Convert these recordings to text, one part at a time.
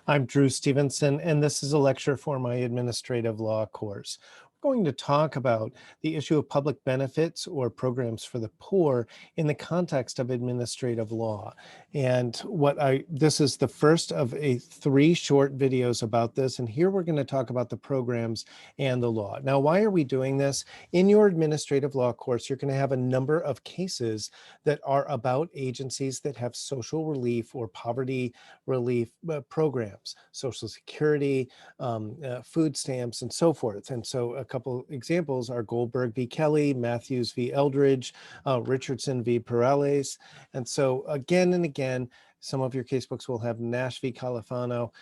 I'm Drew Stevenson, and this is a lecture for my administrative law course. We're going to talk about the issue of public benefits or programs for the poor in the context of administrative law. And this is the first of three short videos about this. And here we're going to talk about the programs and the law. Now, why are we doing this? In your administrative law course, you're going to have a number of cases that are about agencies that have social relief or poverty relief programs, Social Security, food stamps, and so forth. And so a couple examples are Goldberg v. Kelly, Matthews v. Eldridge, Richardson v. Perales. And so again and again, some of your casebooks will have Nash v. Califano.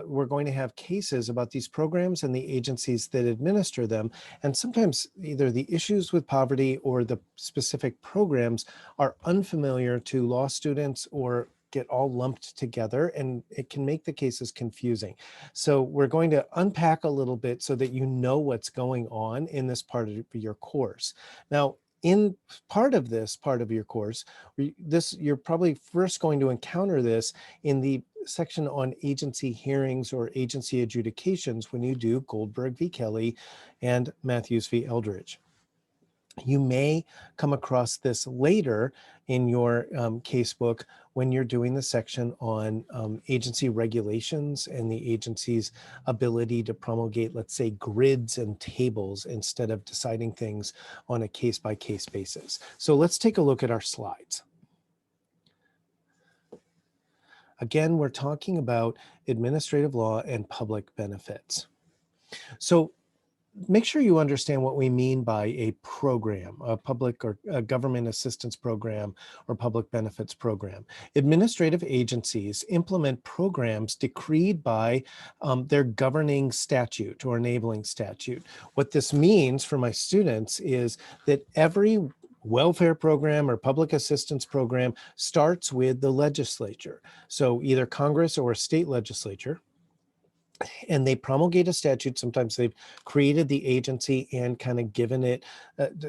We're going to have cases about these programs and the agencies that administer them. And sometimes either the issues with poverty or the specific programs are unfamiliar to law students or get all lumped together, and it can make the cases confusing. So we're going to unpack a little bit so that you know what's going on in this part of your course. Now, in part of your course, you're probably first going to encounter this in the section on agency hearings or agency adjudications when you do Goldberg v. Kelly and Matthews v. Eldridge. You may come across this later in your casebook when you're doing the section on agency regulations and the agency's ability to promulgate, let's say, grids and tables instead of deciding things on a case-by-case basis. So let's take a look at our slides. Again, we're talking about administrative law and public benefits. So make sure you understand what we mean by a program, a public or a government assistance program or public benefits program. Administrative agencies implement programs decreed by their governing statute or enabling statute. What this means for my students is that every welfare program or public assistance program starts with the legislature. So either Congress or a state legislature. And they promulgate a statute. Sometimes they've created the agency and kind of given it,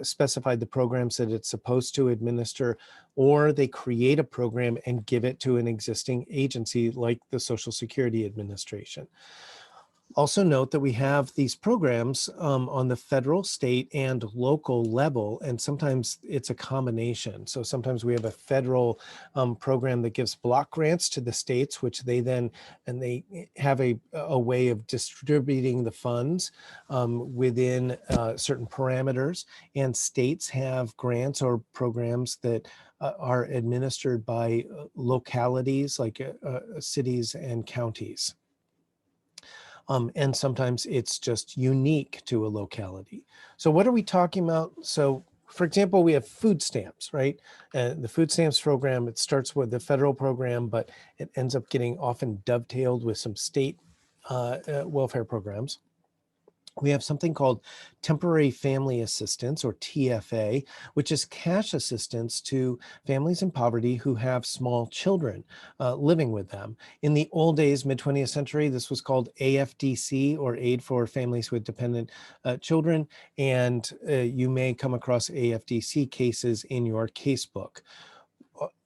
specified the programs that it's supposed to administer, or they create a program and give it to an existing agency like the Social Security Administration. Also note that we have these programs on the federal, state, and local level, and sometimes it's a combination. So sometimes we have a federal program that gives block grants to the states, which they have a way of distributing the funds within certain parameters, and states have grants or programs that are administered by localities like cities and counties. And sometimes it's just unique to a locality. So what are we talking about? So for example, we have food stamps, right? The food stamps program, it starts with the federal program, but it ends up getting often dovetailed with some state welfare programs. We have something called temporary family assistance, or TFA, which is cash assistance to families in poverty who have small children living with them. In the old days, mid-20th century, this was called AFDC, or Aid for Families with Dependent Children, and you may come across AFDC cases in your casebook.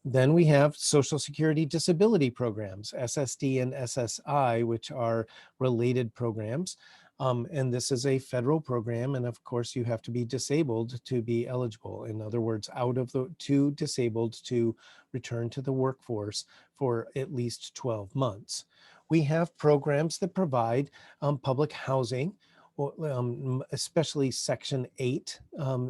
Then we have Social Security disability programs, SSD and SSI, which are related programs. And this is a federal program, and of course you have to be disabled to be eligible. In other words, out of the too disabled to return to the workforce for at least 12 months. We have programs that provide public housing, especially Section 8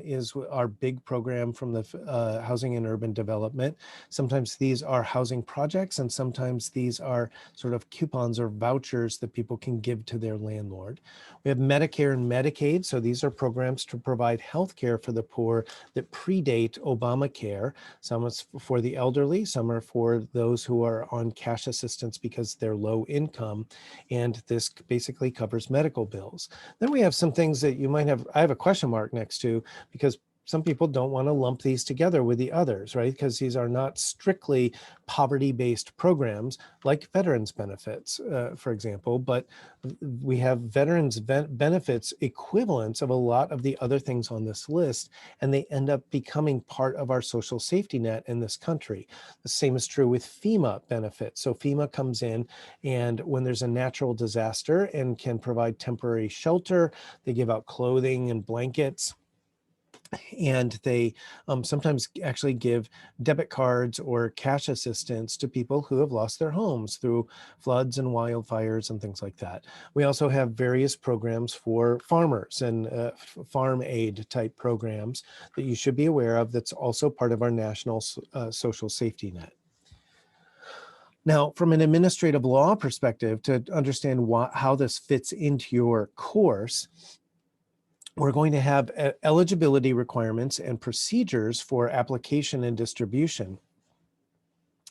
is our big program from the Housing and Urban Development. Sometimes these are housing projects, and sometimes these are sort of coupons or vouchers that people can give to their landlord. We have Medicare and Medicaid. So these are programs to provide health care for the poor that predate Obamacare. Some is for the elderly, some are for those who are on cash assistance because they're low income. And this basically covers medical bills. Then we have some things that you might have, I have a question mark next to, because some people don't want to lump these together with the others, right? Because these are not strictly poverty-based programs like veterans benefits, for example, but we have veterans benefits equivalents of a lot of the other things on this list, and they end up becoming part of our social safety net in this country. The same is true with FEMA benefits. So FEMA comes in, and when there's a natural disaster and can provide temporary shelter, they give out clothing and blankets, and they sometimes actually give debit cards or cash assistance to people who have lost their homes through floods and wildfires and things like that. We also have various programs for farmers and farm aid type programs that you should be aware of. That's also part of our national social safety net. Now, from an administrative law perspective, to understand how this fits into your course, we're going to have eligibility requirements and procedures for application and distribution.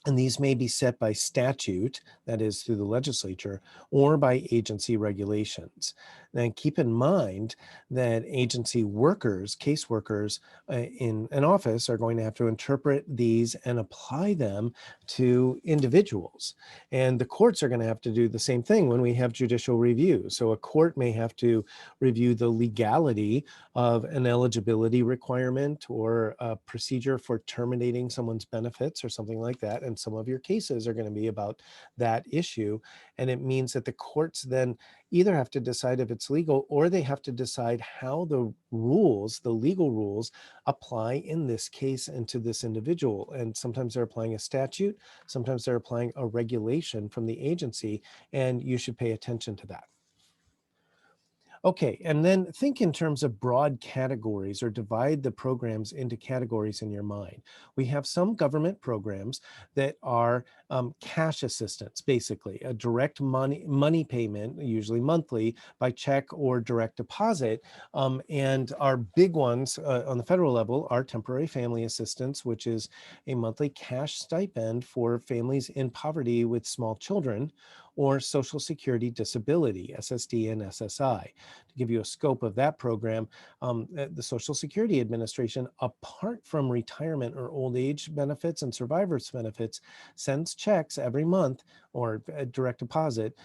And these may be set by statute, that is through the legislature, or by agency regulations. Now, keep in mind that agency workers, caseworkers in an office are going to have to interpret these and apply them to individuals. And the courts are going to have to do the same thing when we have judicial review. So a court may have to review the legality of an eligibility requirement or a procedure for terminating someone's benefits or something like that. And some of your cases are going to be about that issue. And it means that the courts then either have to decide if it's legal, or they have to decide how the rules, the legal rules, apply in this case and to this individual. And sometimes they're applying a statute, sometimes they're applying a regulation from the agency, and you should pay attention to that. Okay, and then think in terms of broad categories, or divide the programs into categories in your mind. We have some government programs that are cash assistance, basically a direct money payment, usually monthly, by check or direct deposit. And our big ones on the federal level are temporary family assistance, which is a monthly cash stipend for families in poverty with small children, or Social Security Disability, SSD and SSI. To give you a scope of that program, the Social Security Administration, apart from retirement or old age benefits and survivors benefits, sends checks every month, or direct deposit,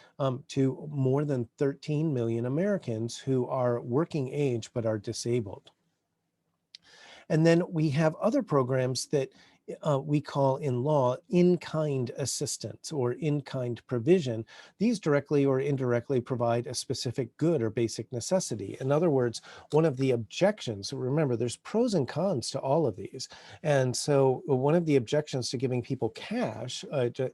to more than 13 million Americans who are working age but are disabled. And then we have other programs that we call in law in-kind assistance or in-kind provision. These directly or indirectly provide a specific good or basic necessity. In other words, one of the objections, remember, there's pros and cons to all of these. And so one of the objections to giving people cash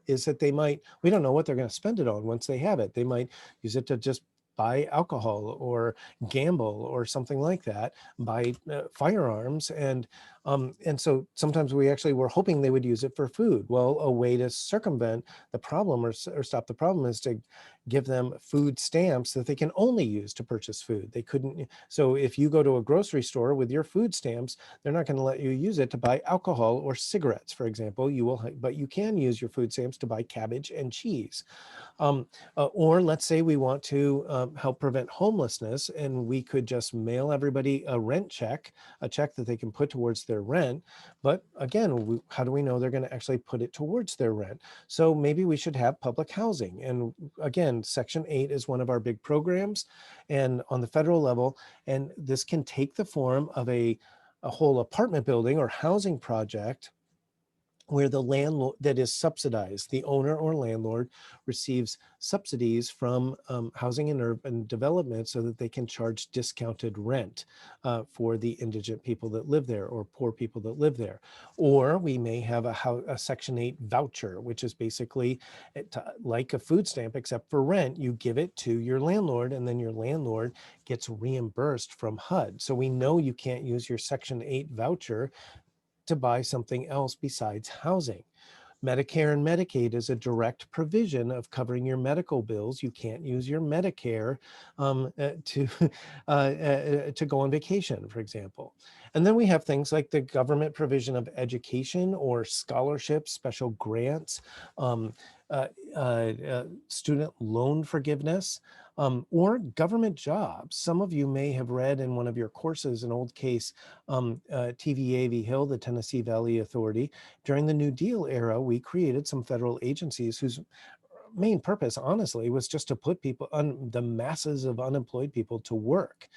is that we don't know what they're going to spend it on once they have it. They might use it to just buy alcohol or gamble or something like that, buy firearms. And so sometimes we actually were hoping they would use it for food. Well, a way to circumvent the problem or stop the problem is to give them food stamps that they can only use to purchase food. They couldn't. So if you go to a grocery store with your food stamps, they're not going to let you use it to buy alcohol or cigarettes, for example. But you can use your food stamps to buy cabbage and cheese. Or let's say we want to help prevent homelessness, and we could just mail everybody a rent check, a check that they can put towards their rent. But again, how do we know they're going to actually put it towards their rent? So maybe we should have public housing. And again, Section 8 is one of our big programs, and on the federal level, and this can take the form of a whole apartment building or housing project where the landlord that is subsidized, the owner or landlord receives subsidies from housing and urban development so that they can charge discounted rent for the indigent people that live there or poor people that live there. Or we may have a Section 8 voucher, which is basically like a food stamp, except for rent. You give it to your landlord, and then your landlord gets reimbursed from HUD. So we know you can't use your Section 8 voucher to buy something else besides housing. Medicare and Medicaid is a direct provision of covering your medical bills. You can't use your Medicare to go on vacation, for example. And then we have things like the government provision of education or scholarships, special grants, student loan forgiveness, or government jobs. Some of you may have read in one of your courses an old case, TVA v. Hill, the Tennessee Valley Authority. During the New Deal era, we created some federal agencies whose main purpose, honestly, was just to put people, the masses of unemployed people, to work.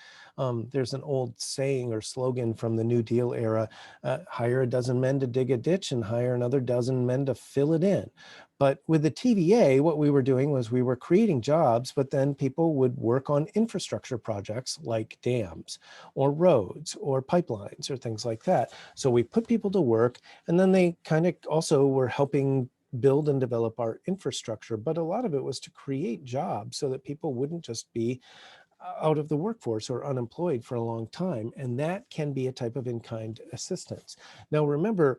There's an old saying or slogan from the New Deal era: hire a dozen men to dig a ditch and hire another dozen men to fill it in. But with the TVA, what we were doing was we were creating jobs, but then people would work on infrastructure projects like dams or roads or pipelines or things like that. So we put people to work, and then they kind of also were helping build and develop our infrastructure. But a lot of it was to create jobs so that people wouldn't just be out of the workforce or unemployed for a long time. And that can be a type of in-kind assistance. Now, remember,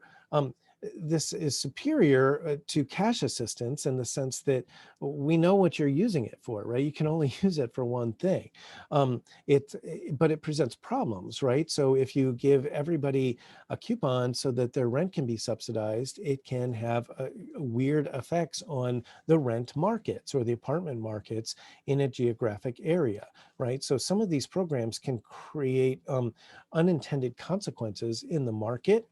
this is superior to cash assistance in the sense that we know what you're using it for, right? You can only use it for one thing. But it presents problems, right? So if you give everybody a coupon so that their rent can be subsidized, it can have weird effects on the rent markets or the apartment markets in a geographic area, right? So some of these programs can create unintended consequences in the market,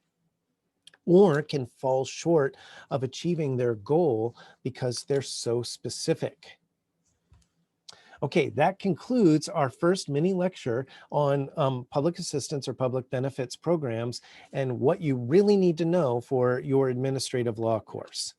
or can fall short of achieving their goal because they're so specific. Okay, that concludes our first mini lecture on public assistance or public benefits programs and what you really need to know for your administrative law course.